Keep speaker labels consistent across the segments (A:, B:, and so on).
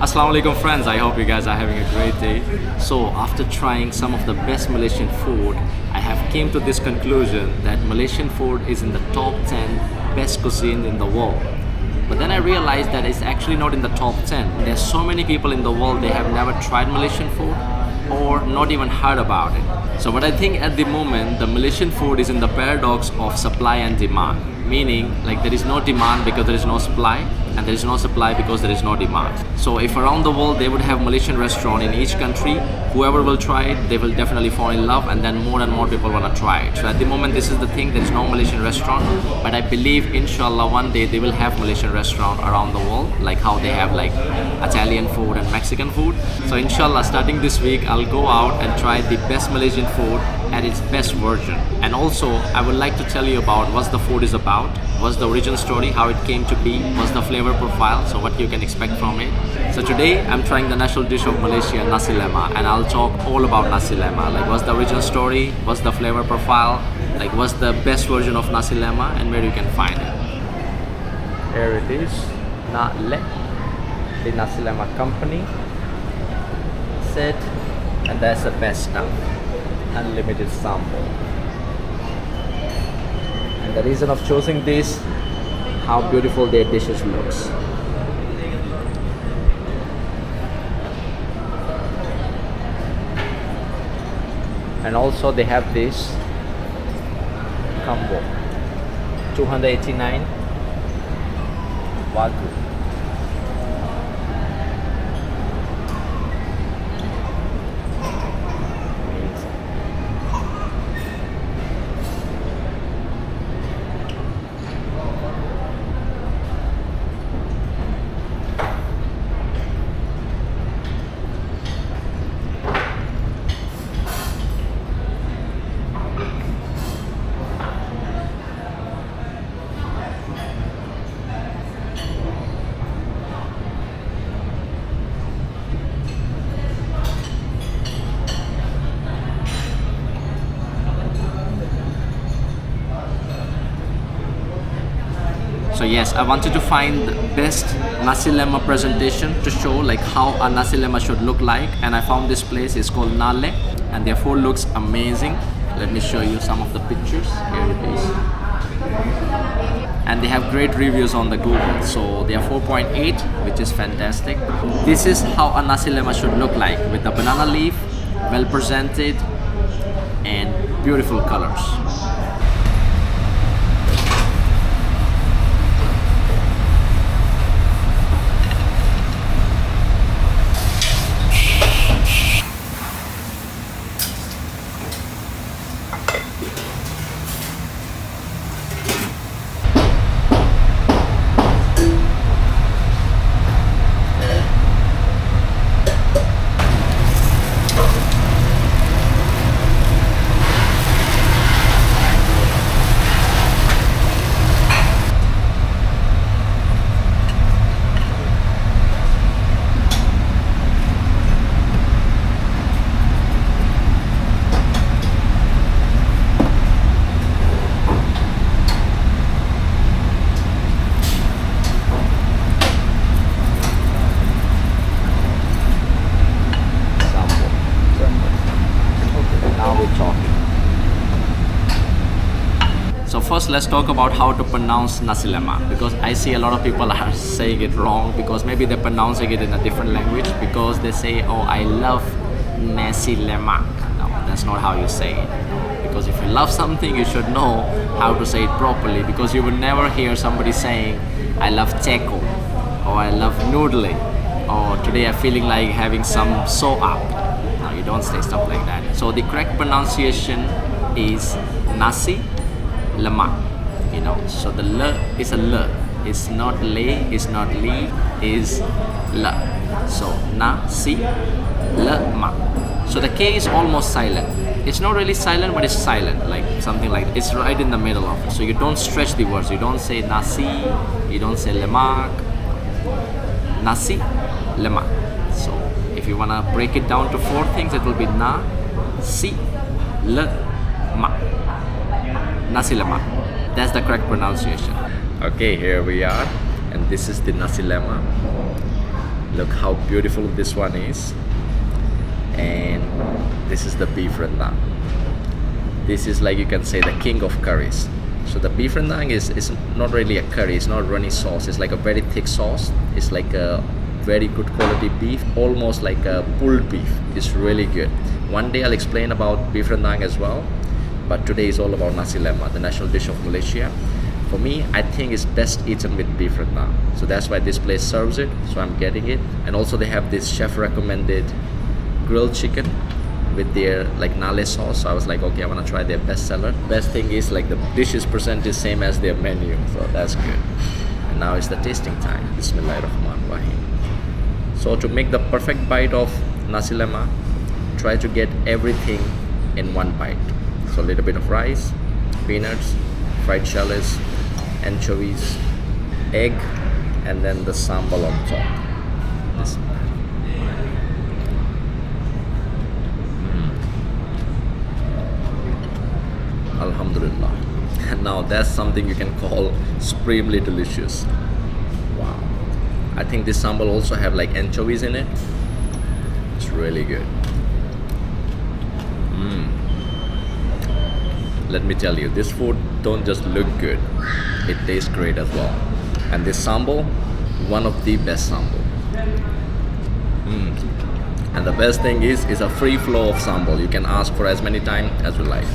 A: Assalamualaikum friends, I hope you guys are having a great day. So after trying some of the best Malaysian food, I have came to this conclusion that Malaysian food is in the top 10 best cuisine in the world. But then I realized that it's actually not in the top 10. There's so many people in the world, they have never tried Malaysian food or not even heard about it. So what I think at the moment, the Malaysian food is in the paradox of supply and demand. Meaning, like there is no demand because there is no supply, and there is no supply because there is no demand. So if around the world they would have Malaysian restaurant in each country, whoever will try it, they will definitely fall in love, and then more and more people want to try it. So at the moment this is the thing, there is no Malaysian restaurant, but I believe inshallah one day they will have Malaysian restaurant around the world, like how they have like Italian food and Mexican food. So inshallah starting this week I'll go out and try the best Malaysian food at its best version. And also I would like to tell you about what the food is about, what's the origin story, how it came to be, what's the flavor profile, so what you can expect from it. So today I'm trying the national dish of Malaysia, nasi lemak, and I'll talk all about nasi lemak, like what's the origin story, what's the flavor profile, like what's the best version of nasi lemak, and where you can find it. Here it is, Nale, the nasi lemak company, said, and that's the best stuff, unlimited sample. And the reason of choosing this, how beautiful their dishes looks. And also they have this combo, 289 Wagyu. So yes, I wanted to find the best nasi lemak presentation to show like how a nasi lemak should look like, and I found this place. It's called Nale, and their food looks amazing. Let me show you some of the pictures. Here it is. And they have great reviews on the Google. So they are 4.8, which is fantastic. This is how a nasi lemak should look like, with the banana leaf, well presented, and beautiful colors. So first let's talk about how to pronounce nasi lemak, because I see a lot of people are saying it wrong, because maybe they're pronouncing it in a different language, because they say, oh, I love nasi lemak. No, that's not how you say it. Because if you love something, you should know how to say it properly, because you will never hear somebody saying, I love teko, or I love noodling, or today I'm feeling like having some soap. No, you don't say stuff like that. So the correct pronunciation is nasi lemak, you know. So the l is a l, it's not le, it's not li, is l. So nasi lemak. So the k is almost silent. It's not really silent, but it's silent, like something like it's right in the middle of it. So you don't stretch the words. You don't say nasi, you don't say lemak. Nasi lemak. So if you wanna break it down to four things, it will be na, si, lemak. Nasi lemak. That's the correct pronunciation. Okay, here we are, and this is the nasi lemak. Look how beautiful this one is. And this is the beef rendang. This is, like you can say, the king of curries. So the beef rendang is not really a curry, it's not runny sauce, it's like a very thick sauce. It's like a very good quality beef, almost like a pulled beef. It's really good. One day I'll explain about beef rendang as well, but today is all about nasi lemak, the national dish of Malaysia. For me, I think it's best eaten with beef rendang. So that's why this place serves it, so I'm getting it. And also they have this chef recommended grilled chicken with their like Nale sauce. So I was like, okay, I want to try their best seller. Best thing is like the dish is presented same as their menu, so that's good. And now it's the tasting time. Bismillahirrahmanirrahim. So to make the perfect bite of nasi lemak, try to get everything in one bite. So a little bit of rice, peanuts, fried shallots, anchovies, egg, and then the sambal on top. Alhamdulillah. And now that's something you can call supremely delicious. Wow. I think this sambal also have like anchovies in it. It's really good. Let me tell you, this food don't just look good, it tastes great as well. And this sambal, one of the best sambal. And the best thing is, it's a free flow of sambal. You can ask for as many times as you like.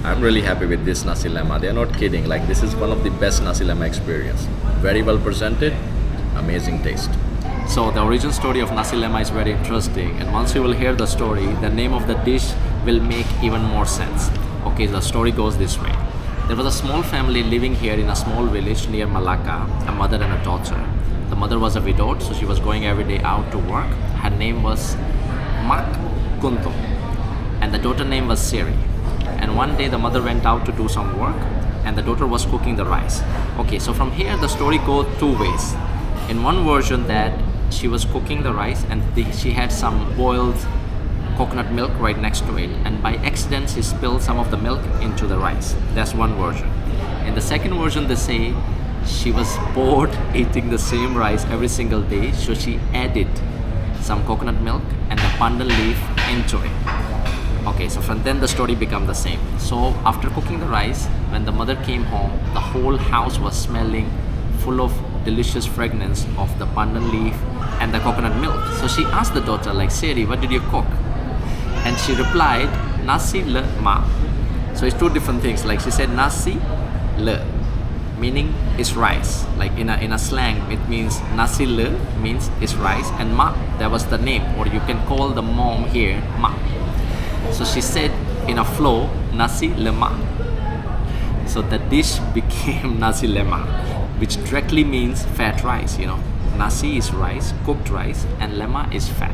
A: I'm really happy with this nasi lemak. They're not kidding. Like, this is one of the best nasi lemak experience. Very well presented, amazing taste. So the origin story of nasi lemak is very interesting, and once you will hear the story, the name of the dish will make even more sense. Okay, the story goes this way. There was a small family living here in a small village near Malacca, a mother and a daughter. The mother was a widowed, so she was going every day out to work. Her name was Mak Kunto, and the daughter name was Siri. And one day the mother went out to do some work, and the daughter was cooking the rice. Okay, so from here the story goes two ways. In one version, that she was cooking the rice and she had some boiled coconut milk right next to it, and by accident she spilled some of the milk into the rice. That's one version. In the second version, they say she was bored eating the same rice every single day, so she added some coconut milk and the pandan leaf into it. Okay, so from then the story became the same. So after cooking the rice, when the mother came home, the whole house was smelling full of delicious fragrance of the pandan leaf and the coconut milk. So she asked the daughter, like, Siri, what did you cook? And she replied, nasi lemak. So it's two different things. Like she said, nasi le, meaning it's rice. Like in a slang, it means nasi le means it's rice, and ma, that was the name, or you can call the mom here ma. So she said in a flow, nasi lemak. So the dish became nasi lemak, which directly means fat rice. You know, nasi is rice, cooked rice, and lemak is fat.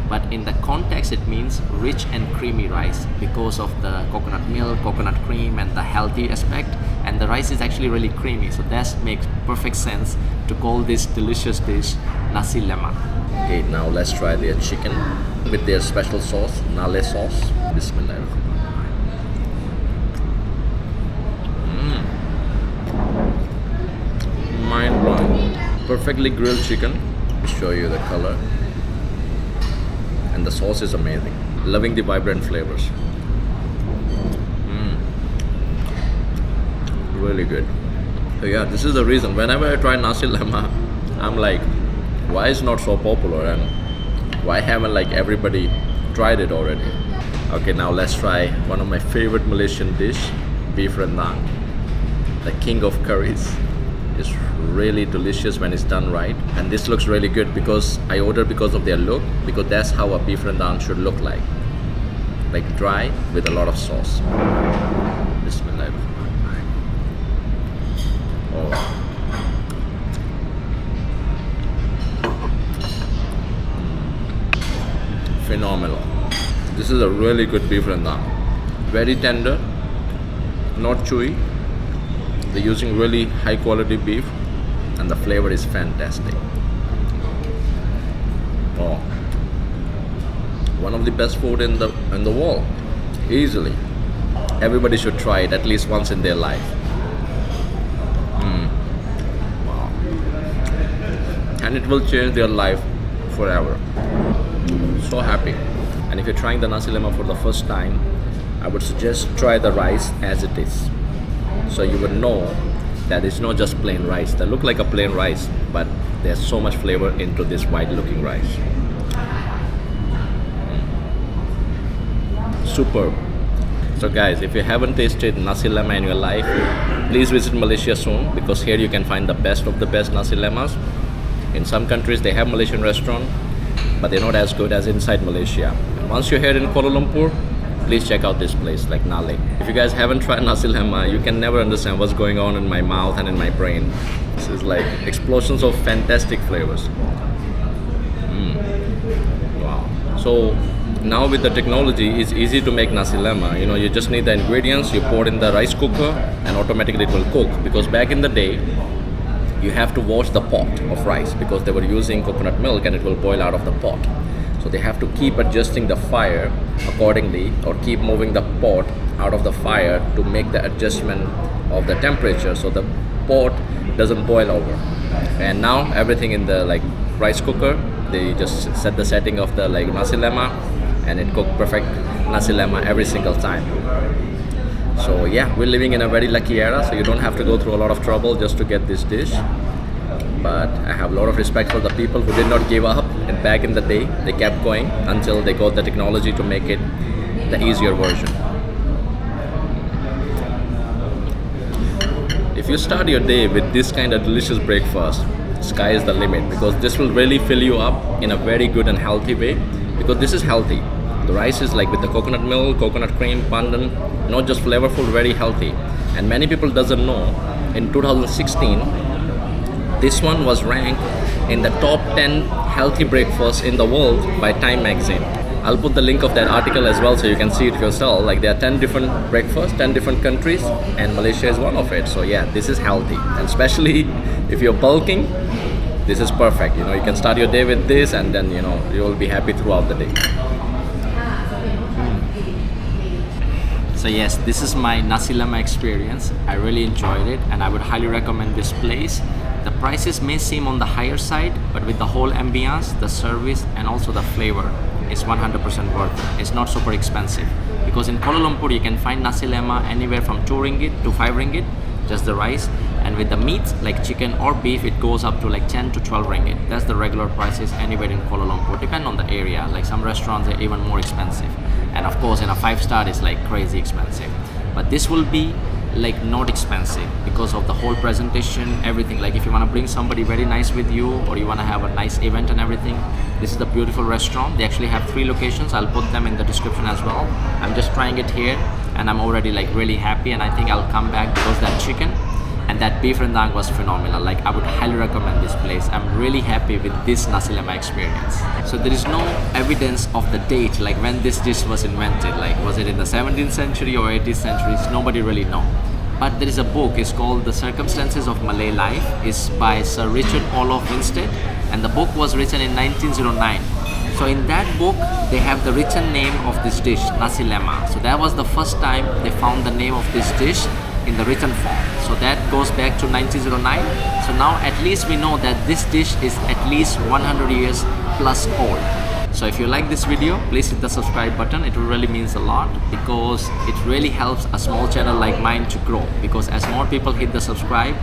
A: But in the context, it means rich and creamy rice because of the coconut milk, coconut cream, and the healthy aspect. And the rice is actually really creamy, so that makes perfect sense to call this delicious dish nasi lemak. Okay, now let's try their chicken with their special sauce, Nale sauce. Bismillahirrahmanirrahim. Mind-blowing. Perfectly grilled chicken. I'll show you the color. And the sauce is amazing. Loving the vibrant flavors. Really good. So yeah, this is the reason. Whenever I try nasi lemak, I'm like, why is it not so popular, and why haven't like everybody tried it already? Okay, now let's try one of my favorite Malaysian dish, beef rendang. The king of curries. It's really delicious when it's done right, and this looks really good because I ordered because of their look, because that's how a beef rendang should look like dry with a lot of sauce. Bismillah. Oh. Phenomenal. This is a really good beef rendang. Very tender, not chewy. They're using really high quality beef, and the flavor is fantastic. Oh, one of the best food in the world, easily. Everybody should try it at least once in their life. Wow. And and it will change their life forever. So happy. And if you're trying the nasi lemak for the first time, I would suggest try the rice as it is. So you would know that it's not just plain rice. They look like a plain rice, but there's so much flavor into this white looking rice. Superb. So guys, if you haven't tasted nasi lemak in your life, please visit Malaysia soon, because here you can find the best of the best nasi lemas. In some countries they have Malaysian restaurant, but they're not as good as inside Malaysia. And once you're here in Kuala Lumpur, please check out this place like Nale. If you guys haven't tried nasi lemak, you can never understand what's going on in my mouth and in my brain. This is like explosions of fantastic flavors. Wow. So now with the technology, it's easy to make nasi lemak. You know, you just need the ingredients, you pour it in the rice cooker, and automatically it will cook. Because back in the day, you have to wash the pot of rice because they were using coconut milk and it will boil out of the pot. So they have to keep adjusting the fire accordingly, or keep moving the pot out of the fire to make the adjustment of the temperature so the pot doesn't boil over. And now everything in the like rice cooker, they just set the setting of the like nasi lemak, and it cooked perfect nasi lemak every single time. So yeah, we're living in a very lucky era, so you don't have to go through a lot of trouble just to get this dish. But I have a lot of respect for the people who did not give up, and back in the day they kept going until they got the technology to make it the easier version. If you start your day with this kind of delicious breakfast, sky is the limit, because this will really fill you up in a very good and healthy way, because this is healthy. The rice is like with the coconut milk, coconut cream, pandan, not just flavorful, very healthy. And many people doesn't know, in 2016, this one was ranked in the top 10 healthy breakfasts in the world by Time magazine. I'll put the link of that article as well so you can see it yourself. Like there are 10 different breakfasts, 10 different countries, and Malaysia is one of it. So yeah, this is healthy. And especially if you're bulking, this is perfect. You know, you can start your day with this, and then you know, you will be happy throughout the day. So yes, this is my nasi lemak experience. I really enjoyed it, and I would highly recommend this place. The prices may seem on the higher side, but with the whole ambience, the service, and also the flavor, it's 100% worth it. It's not super expensive, because in Kuala Lumpur you can find nasi lemak anywhere from 2 ringgit to 5 ringgit, just the rice. And with the meat like chicken or beef, it goes up to like 10 to 12 ringgit. That's the regular prices anywhere in Kuala Lumpur, depend on the area. Like some restaurants are even more expensive, and of course in a 5-star it's like crazy expensive. But this will be like not expensive because of the whole presentation, everything. Like if you want to bring somebody very nice with you, or you want to have a nice event and everything, this is the beautiful restaurant. They actually have 3 locations. I'll put them in the description as well. I'm just trying it here, and I'm already like really happy, and I think I'll come back because that chicken and that beef rendang was phenomenal. Like I would highly recommend this place. I'm really happy with this nasi lemak experience. So there is no evidence of the date, like when this dish was invented. Like was it in the 17th century or 18th century? Nobody really know. But there is a book. It's called The Circumstances of Malay Life. It's by Sir Richard Olof Winstead, and the book was written in 1909. So in that book, they have the written name of this dish, nasi lemak. So that was the first time they found the name of this dish in the written form. So that goes back to 1909. So now at least we know that this dish is at least 100 years plus old. So if you like this video, please hit the subscribe button. It really means a lot, because it really helps a small channel like mine to grow. Because as more people hit the subscribe,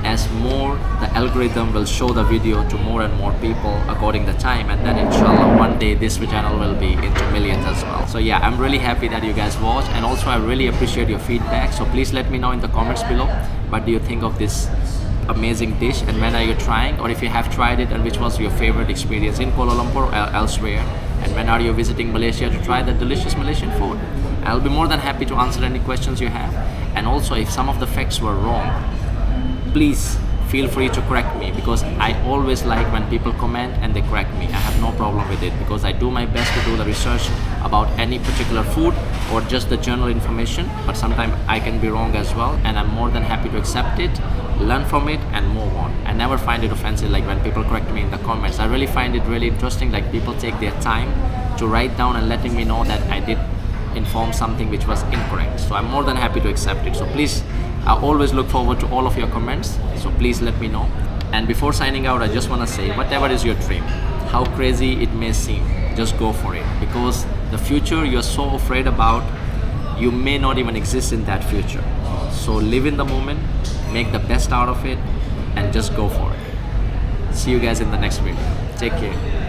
A: as more the algorithm will show the video to more and more people according the time, and then inshallah one day this channel will be into millions as well. So yeah, I'm really happy that you guys watch, and also I really appreciate your feedback. So please let me know in the comments below, what do you think of this amazing dish, and when are you trying, or if you have tried it, and which was your favorite experience in Kuala Lumpur or elsewhere, and when are you visiting Malaysia to try the delicious Malaysian food. I'll be more than happy to answer any questions you have. And also if some of the facts were wrong, please feel free to correct me, because I always like when people comment and they correct me. I have no problem with it, because I do my best to do the research about any particular food or just the general information, but sometimes I can be wrong as well, and I'm more than happy to accept it, learn from it, and move on. I never find it offensive like when people correct me in the comments. I really find it really interesting, like people take their time to write down and letting me know that I did inform something which was incorrect. So I'm more than happy to accept it. So please, I always look forward to all of your comments, so please let me know. And before signing out, I just want to say, whatever is your dream, how crazy it may seem, just go for it. Because the future you're so afraid about, you may not even exist in that future. So live in the moment, make the best out of it, and just go for it. See you guys in the next video. Take care.